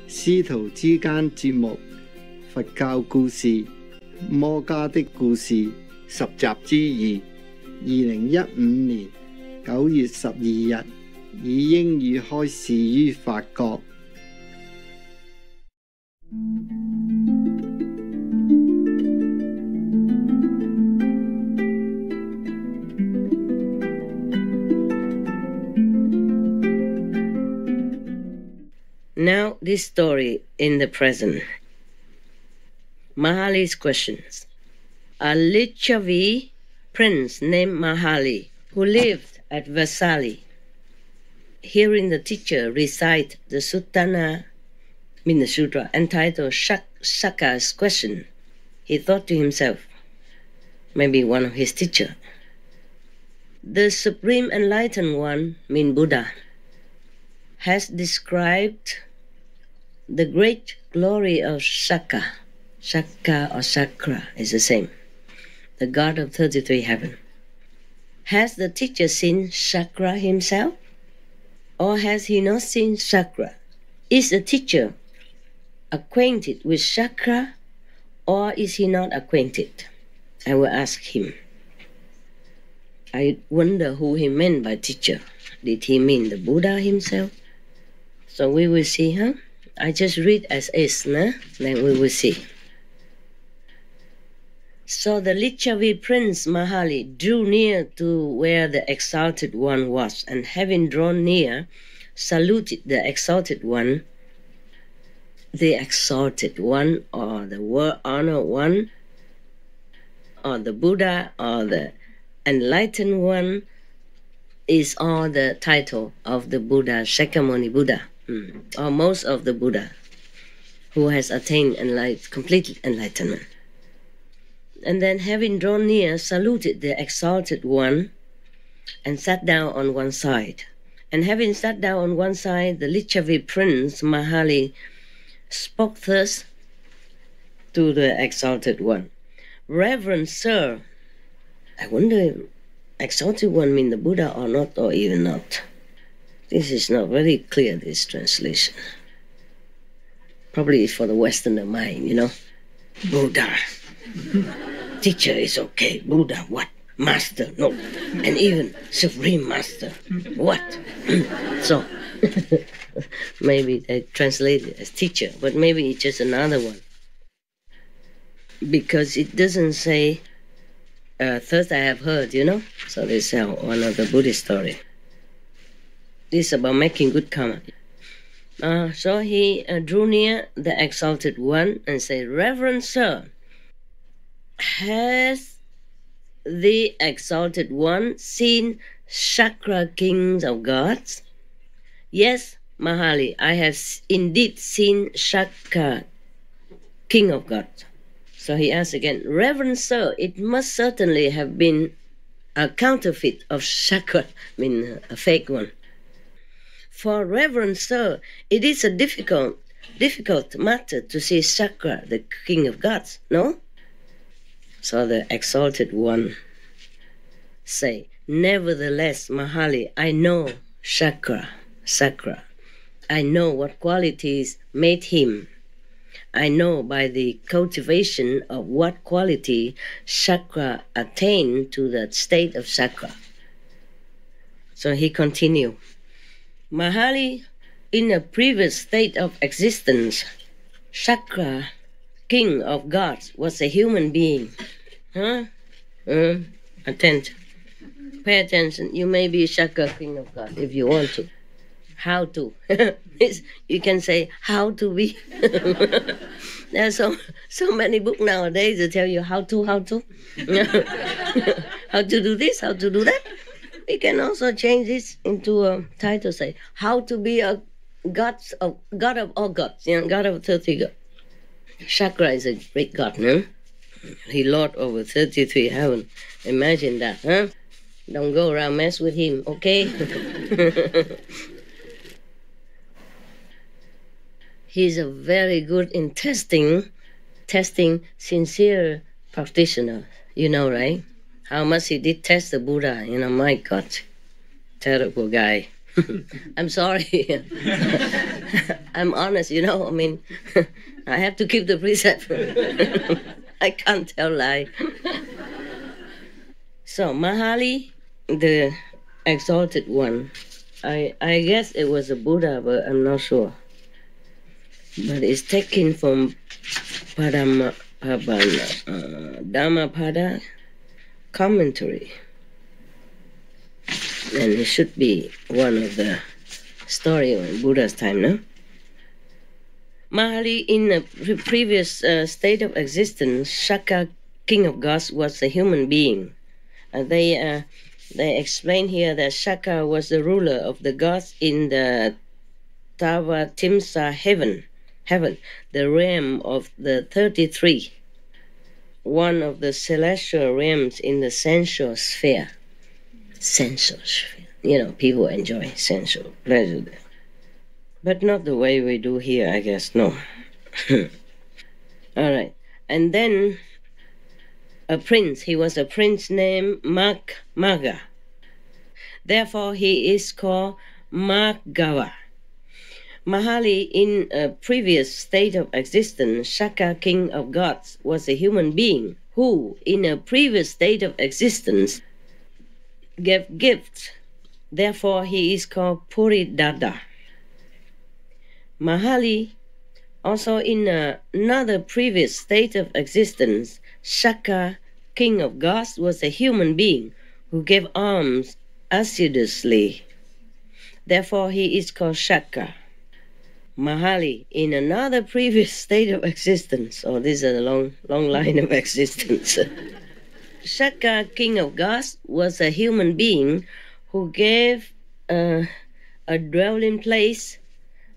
師徒之間節目佛教故事摩加的故事10集之2 2015年9月12日以英語開示於法國。Now, this story in the present. Mahali's questions. A Lichavi prince named Mahali, who lived at Versailles, hearing the teacher recite the Suttana, the sutra, entitled Shaka's question, he thought to himself, maybe one of his teachers, the Supreme Enlightened One, Buddha, has described the great glory of Shaka. Shaka or Chakra is the same. The god of 33 heaven. Has the teacher seen Chakra himself? Or has he not seen Chakra? Is the teacher acquainted with Chakra, or is he not acquainted? I will ask him. I wonder who he meant by teacher. Did he mean the Buddha himself? So we will see, huh? I just read as is, nah? Then we will see. So the Lichavi prince Mahali drew near to where the exalted one was, and having drawn near, saluted the exalted one, or the word-honored one, or the Buddha, or the enlightened one, is all the title of the Buddha, Shakyamuni Buddha, or most of the Buddha who has attained complete enlightenment. And then having drawn near, saluted the exalted one and sat down on one side. And having sat down on one side, the Lichavi prince Mahali spoke thus to the exalted one. Reverend sir, I wonder, exalted one mean the Buddha or not, or even not? This is not very clear, this translation. Probably it's for the Westerner mind, Buddha. Teacher is okay. Buddha, what? Master, no. And even Supreme Master, what? So, maybe they translate it as teacher, but maybe it's just another one. Because it doesn't say, first I have heard, So this is one of the Buddhist story. This is about making good karma. So he drew near the exalted one and said, Reverend sir, has the exalted one seen Chakra kings of gods? Yes, Mahali, I have indeed seen Chakra king of gods. So he asked again, Reverend sir, it must certainly have been a counterfeit of Chakra, a fake one. For Reverend sir, it is a difficult matter to see Chakra, the king of gods, no? So the exalted one say, nevertheless, Mahali, I know Chakra. I know what qualities made him. I know by the cultivation of what quality Chakra attained to the state of Chakra. So he continued, Mahali, in a previous state of existence, Chakra, king of gods, was a human being. Attention. Pay attention. You may be Chakra, king of God, if you want to. How to? You can say, how to be. There are so many books nowadays that tell you how to. How to do this, how to do that. We can also change this into a title, say, how to be a god of all gods, God of 30 gods. Chakra is a great god, no? He lord over 33 heaven. Imagine that, huh? Don't go around mess with him, okay? He's a very good in testing sincere practitioner. You know, right? How much he did test the Buddha. My God, terrible guy. I'm sorry. I'm honest, I mean, I have to keep the precept. I can't tell lie. So, Mahali, the exalted one, I guess it was a Buddha, but I'm not sure. But it's taken from Dhammapada commentary. And it should be one of the story of Buddha's time, no? Mahali, in a previous state of existence, Shaka, king of gods, was a human being. They explain here that Shaka was the ruler of the gods in the Tavatimsa heaven, the realm of the 33, one of the celestial realms in the sensual sphere. Sensual sphere. People enjoy sensual pleasure there. But not the way we do here, I guess, no. All right. And then he was a prince named Magha. Therefore, he is called Magha. Mahali, in a previous state of existence, Shaka, king of gods, was a human being who, in a previous state of existence, gave gifts. Therefore, he is called Puridada. Mahali, also in another previous state of existence, Shaka, king of gods, was a human being who gave alms assiduously. Therefore, he is called Shaka. Mahali, in another previous state of existence, this is a long line of existence. Shaka, king of gods, was a human being who gave a dwelling place.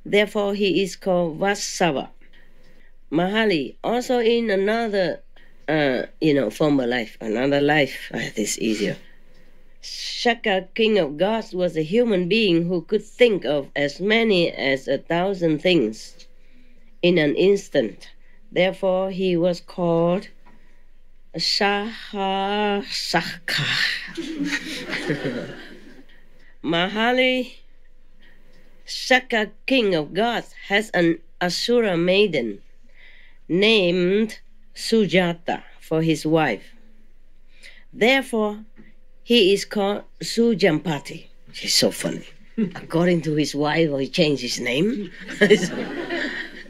Therefore, he is called Vasava. Mahali, also in another, former life, another life. This is easier. Shaka, king of gods, was a human being who could think of as many as 1,000 things in an instant. Therefore, he was called Shahasaka. Mahali, Shaka, king of gods, has an Asura maiden named Sujata for his wife. Therefore, he is called Sujampati. He's so funny. According to his wife, he changed his name.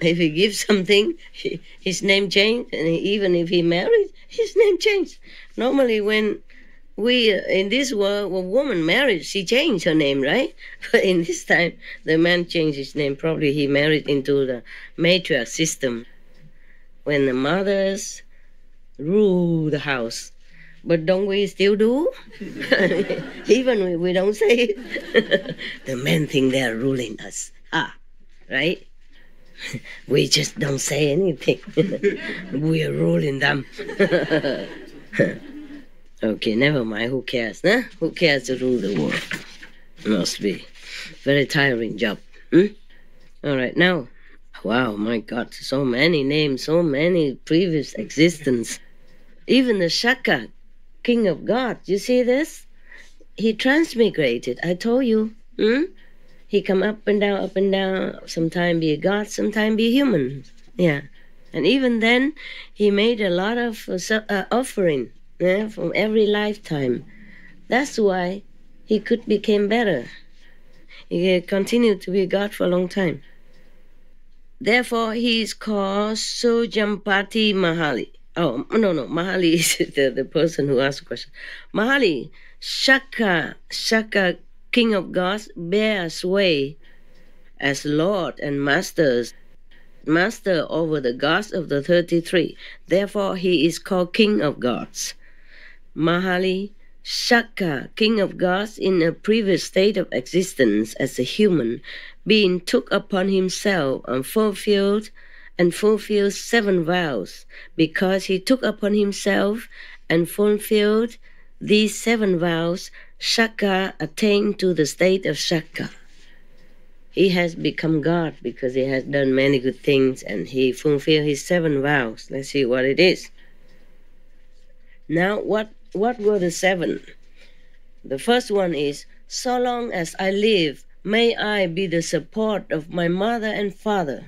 If he gives something, his name changed, and even if he married, his name changed. Normally, when we in this world, when a woman married, she changed her name, right? But in this time, the man changed his name. Probably he married into the matriarch system, when the mothers rule the house. But don't we still do? Even we don't say it. The men think they're ruling us. Right? We just don't say anything. We're ruling them. Okay, never mind. Who cares? Huh? Who cares to rule the world? Must be very tiring job. All right, now. Wow, my God, so many names, so many previous existence. Even the Shaka, king of God, you see this? He transmigrated, I told you. He come up and down, sometimes be a god, sometimes be human. Yeah. And even then, he made a lot of offering from every lifetime. That's why he could become better. He continued to be a god for a long time. Therefore, he is called Sujampati Mahali. Oh, no, Mahali is the person who asked the question. Mahali, Shaka, king of gods, bear sway as lord and master over the gods of the 33. Therefore, he is called king of gods. Mahali, Shaka, king of gods, in a previous state of existence as a human being, took upon himself and fulfilled 7 vows. Because he took upon himself and fulfilled these 7 vows, Shaka attained to the state of Shaka. He has become God because he has done many good things and he fulfilled his 7 vows. Let's see what it is. Now, what were the 7? The first one is, so long as I live, may I be the support of my mother and father.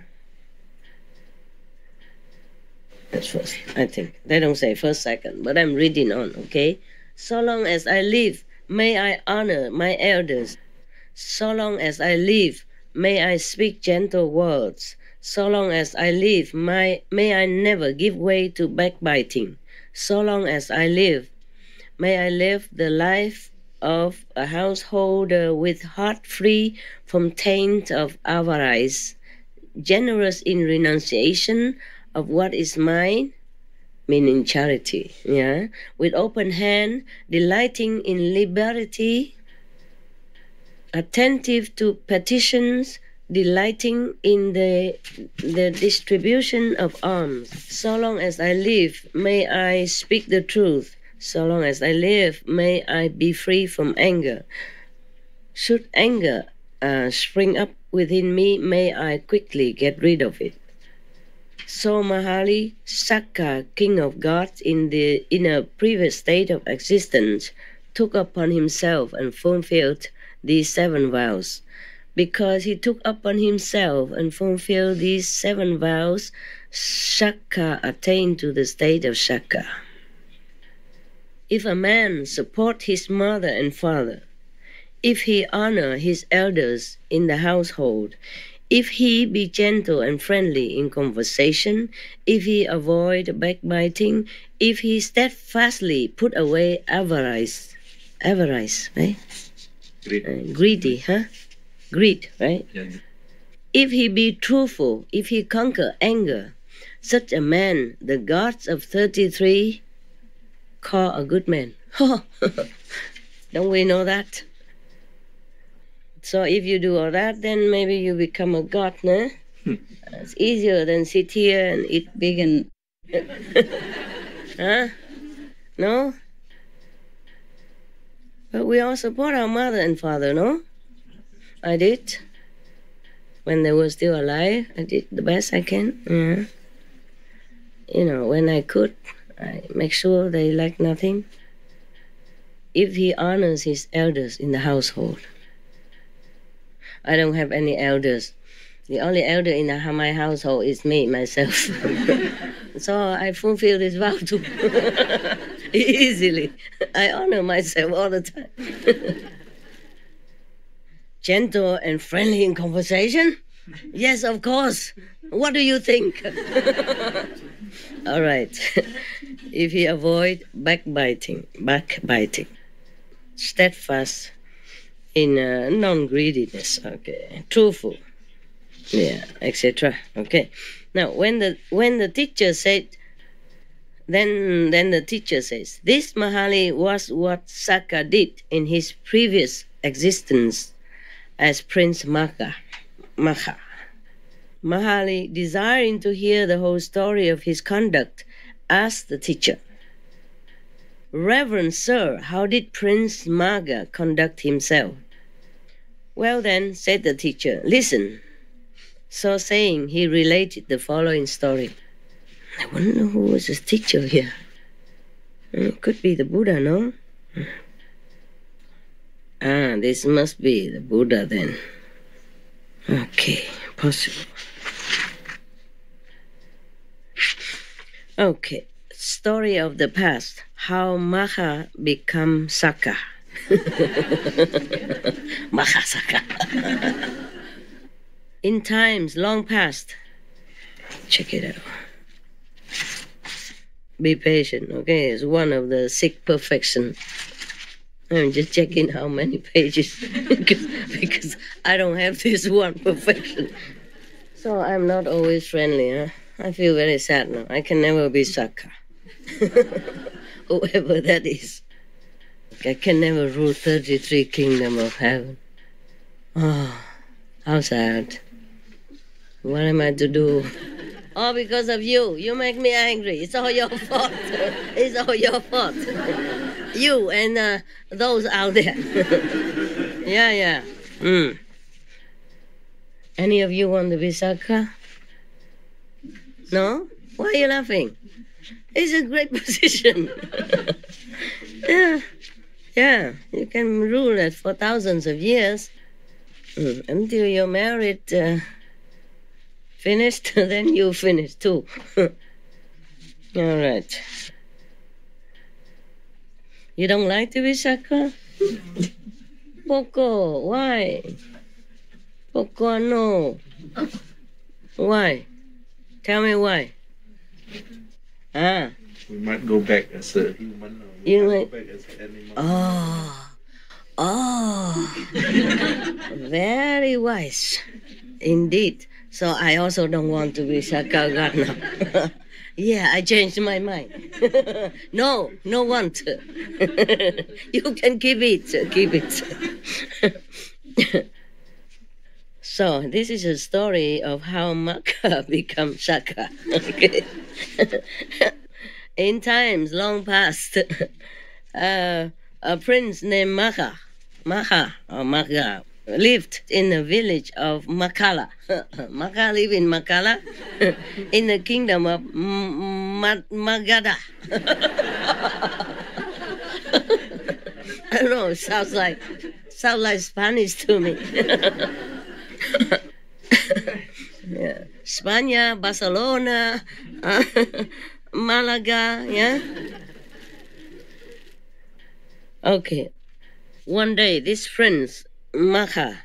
That's first, I think. They don't say first, second, but I'm reading on, okay? So long as I live, may I honor my elders. So long as I live, may I speak gentle words. So long as I live, may I never give way to backbiting. So long as I live, may I live the life of a householder with heart free from taint of avarice, generous in renunciation of what is mine, meaning charity, with open hand, delighting in liberty, attentive to petitions, delighting in the distribution of alms. So long as I live, may I speak the truth. So long as I live, may I be free from anger. Should anger spring up within me, may I quickly get rid of it. So Mahali, Sakka, king of gods in a previous state of existence, took upon himself and fulfilled these 7 vows. Because he took upon himself and fulfilled these 7 vows, Sakka attained to the state of Sakka. If a man support his mother and father, if he honor his elders in the household, if he be gentle and friendly in conversation, if he avoid backbiting, if he steadfastly put away avarice, right? Greedy, Greed, right? Yeah. If he be truthful, if he conquer anger, such a man the gods of 33 call a good man. Don't we know that? So if you do all that, then maybe you become a god, no? It's easier than sit here and eat vegan. Huh? No? But we all support our mother and father, no? I did. When they were still alive, I did the best I can. Yeah. You know, when I could, I make sure they lack nothing. If he honors his elders in the household. I don't have any elders. The only elder in my household is me, myself. So I fulfill this vow too. Easily. I honor myself all the time. Gentle and friendly in conversation? Yes, of course. What do you think? All right. If he avoid backbiting, steadfast in non-greediness, okay, truthful, yeah, etc. Okay. Now, when the teacher said, then the teacher says, this Mahali was what Sakka did in his previous existence as Prince Magha. Mahali, desiring to hear the whole story of his conduct, asked the teacher, Reverend Sir, how did Prince Magha conduct himself? Well then, said the teacher, listen. So saying, he related the following story. I wonder who was his teacher here. It could be the Buddha, no? This must be the Buddha then. Okay, possible. Okay, story of the past. How Magha become Sakka. Magha Sakka. In times long past. Check it out. Be patient, okay? It's one of the 6 perfection. I'm just checking how many pages because I don't have this one perfection. So I'm not always friendly, huh? I feel very sad now. I can never be Sakka. Whoever that is. I can never rule 33 kingdom of heaven. Oh, how sad. What am I to do? All because of you. You make me angry. It's all your fault. It's all your fault. You and those out there. Yeah. Any of you want to be Sakka? No? Why are you laughing? It's a great position. Yeah. You can rule it for thousands of years. Until you're married, finished, then you finish too. All right. You don't like to be Shaka? Poco, why? Poco, no. Why? Tell me why. We might go back as a human. Or we You might might- go back as an animal. Very wise. Indeed. So I also don't want to be Shaka God now. Yeah, I changed my mind. No want. You can keep it. So this is a story of how Magha become Shaka. Okay. In times long past, a prince named Magha lived in the village of Makala. Magha lived in Makala, in the kingdom of Magadha. I don't know. Sounds like Spanish to me. Yeah. España, Barcelona, Malaga, yeah. Okay. One day, this prince, Magha,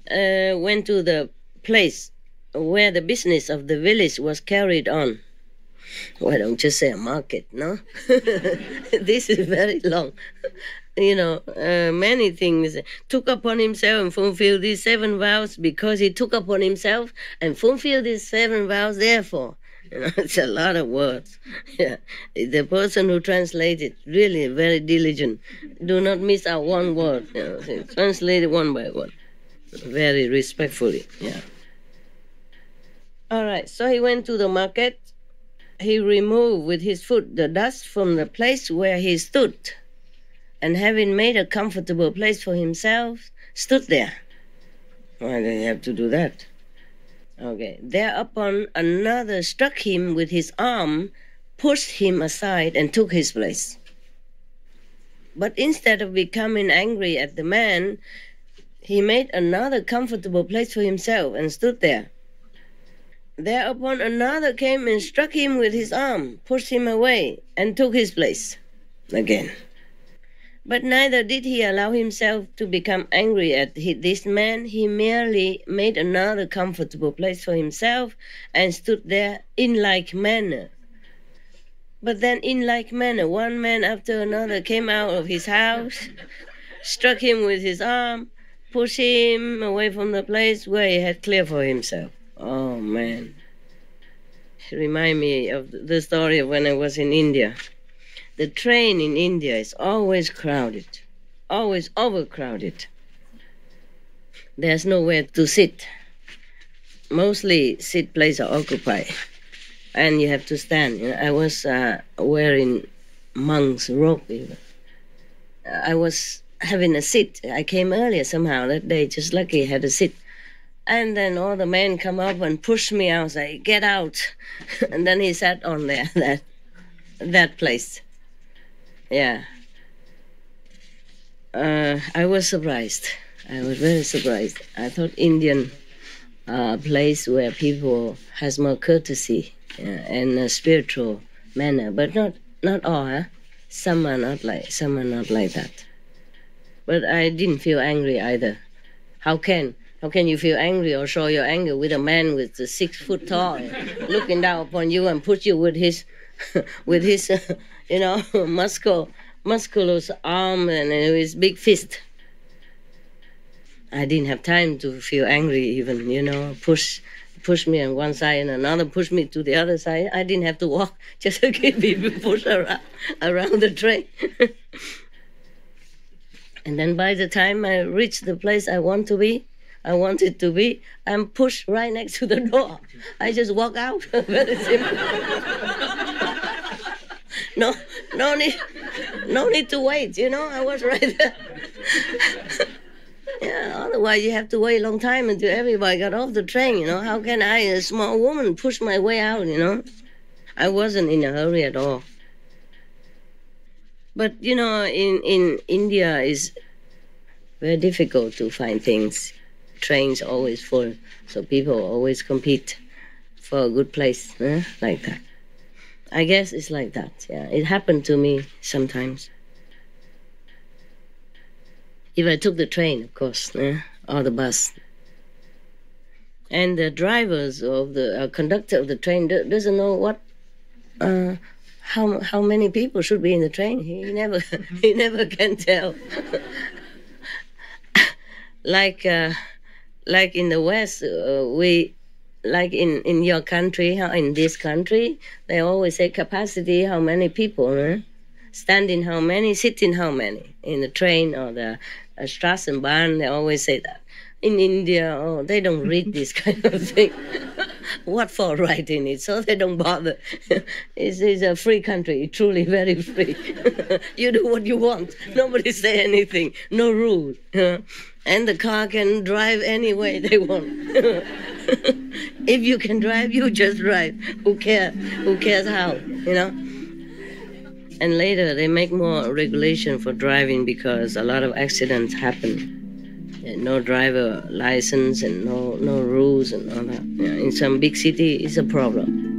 went to the place where the business of the village was carried on. Why don't you say a market, no? This is very long. Many things. Took upon himself and fulfilled these 7 vows because he took upon himself and fulfilled these 7 vows, therefore. It's a lot of words. Yeah. The person who translated, really very diligent. Do not miss out one word. Translate it one by one. Very respectfully. Yeah. All right. So he went to the market. He removed with his foot the dust from the place where he stood, and having made a comfortable place for himself, stood there. Why did he have to do that? Okay. Thereupon another struck him with his arm, pushed him aside, and took his place. But instead of becoming angry at the man, he made another comfortable place for himself and stood there. Thereupon another came and struck him with his arm, pushed him away, and took his place again. But neither did he allow himself to become angry at this man. He merely made another comfortable place for himself and stood there in like manner. But then in like manner, one man after another came out of his house, struck him with his arm, pushed him away from the place where he had cleared for himself. Oh, man. It reminds me of the story of when I was in India. The train in India is always crowded, always overcrowded. There's nowhere to sit. Mostly seat places are occupied, and you have to stand. I was wearing monk's robe even. I was having a seat. I came earlier somehow that day, just lucky I had a seat. And then all the men come up and push me out, say, "Get out." And then he sat on there, that place. Yeah. I was surprised. I was very surprised. I thought Indian place where people has more courtesy and a spiritual manner, but not all. Huh? Some are not like that. But I didn't feel angry either. How can you feel angry or show your anger with a man with 6 foot tall looking down upon you and put you with his musculous arm and his big fist? I didn't have time to feel angry even, push me on one side and another push me to the other side. I didn't have to walk, just keep people push around the train. And then by the time I reached the place I wanted to be, I'm pushed right next to the door. I just walk out. Very simple. No need to wait, I was right there. Yeah, otherwise you have to wait a long time until everybody got off the train, How can I, a small woman, push my way out, I wasn't in a hurry at all. But, in India it's very difficult to find things. trains always full, so people always compete for a good place, like that. I guess it's like that. Yeah, it happened to me sometimes. If I took the train, of course, or the bus, and the drivers of the conductor of the train doesn't know what how many people should be in the train. He never he never can tell. Like in the West, we like in your country, in this country, they always say capacity, how many people, stand in how many, sit in how many, in the train or the Straßenbahn, they always say that. In India, they don't read this kind of thing. What for writing it? So they don't bother. It's a free country, truly very free. You do what you want. Nobody say anything. No rules. And the car can drive any way they want. If you can drive, you just drive. Who cares? Who cares how? And later they make more regulation for driving because a lot of accidents happen. No driver license and no rules and all that. In some big city, it's a problem.